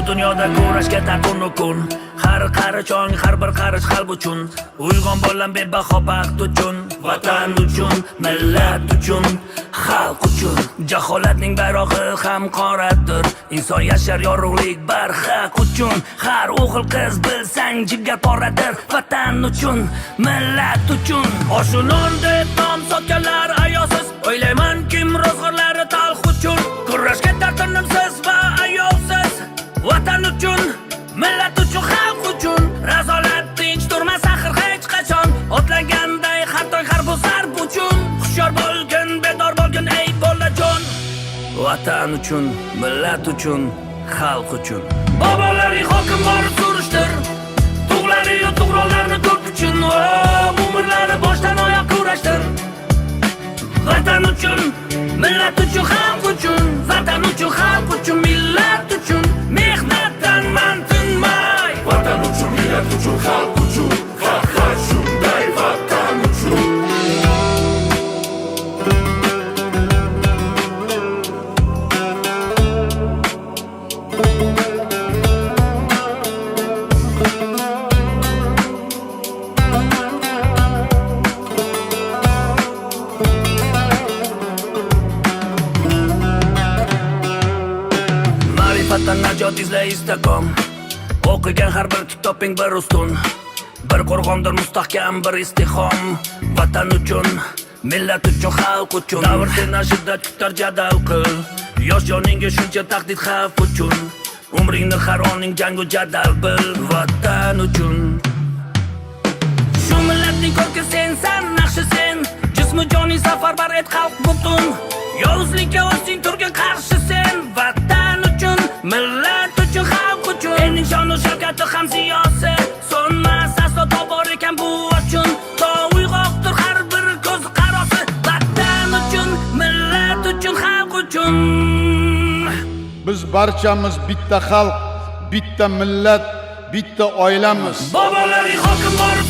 dunyoda kurashga taqunu kun. Har qarichong, har bir qarish qalb uchun. Uyg'on bolam bebaho baxt uchun, vatan uchun, millat uchun, xalq uchun. Jaholatning bayrog'i ham qoradir. Inson yashar yorug'lik barhaq uchun. Har o'g'il qiz bilsang jigar poradir. Vatan uchun, millat uchun. Oshu non deb nom sotganlar ayosiz. O'ylayman kim ro'zg'orlari talx uchun. Kurashga tartinimsiz va ayovsiz. Vatan uchun, millat uchun, xalq uchun. Razolat tinch turmas axir hech qachon. Otlaganday har toy har bu zarb uchun. Hushyor bo'lgin, bedor bo'lgin ey bolajon. Vatan uchun, millat uchun, xalq uchun. Bobolaring hokim borib surishtir. Tug'lari-yu tug'ronlarni ko'p uchun. Umrlari boshdan oyoq kurashtir. Vatan uchun, millat uchun, xalq uchun. Vatan uchun, xalq uchun, millat uchun. Mehnatdan man tinmay. Vatan uchun, millat uchun, xalq uchun. Faxr shunday vatan uchun. Ma'rifatdan najot izla istaqom. O'qigan har bir kitobing bir ustun. Bir qo'rg'ondir mustahkam, bir istihom. Vatan uchun, millat uchun, xalq uchun. Davr seni shiddat kutar jadal qil. Yosh joningga shuncha taqdid xavf uchun. Umringni har oning jangu jadal bil. Vatan uchun. Shu millatning ko'rki sensan, naqshi sen. Jismi joning safarbar et xalq butun. Yovuzlikka o'zing turgan qarshi sen. Vatan uchun, millat uchun, xalq uchun. Ening shonu shavkati ham ziyosi. So'nmas aslo tobor ekan bu uchun. To uyg'oqdir har bir ko'z qarosi. Vatan uchun, millat uchun, xalq uchun. Biz barchamiz bitta xalq, bitta millat, bitta oilamiz. Bobolaring hokim borib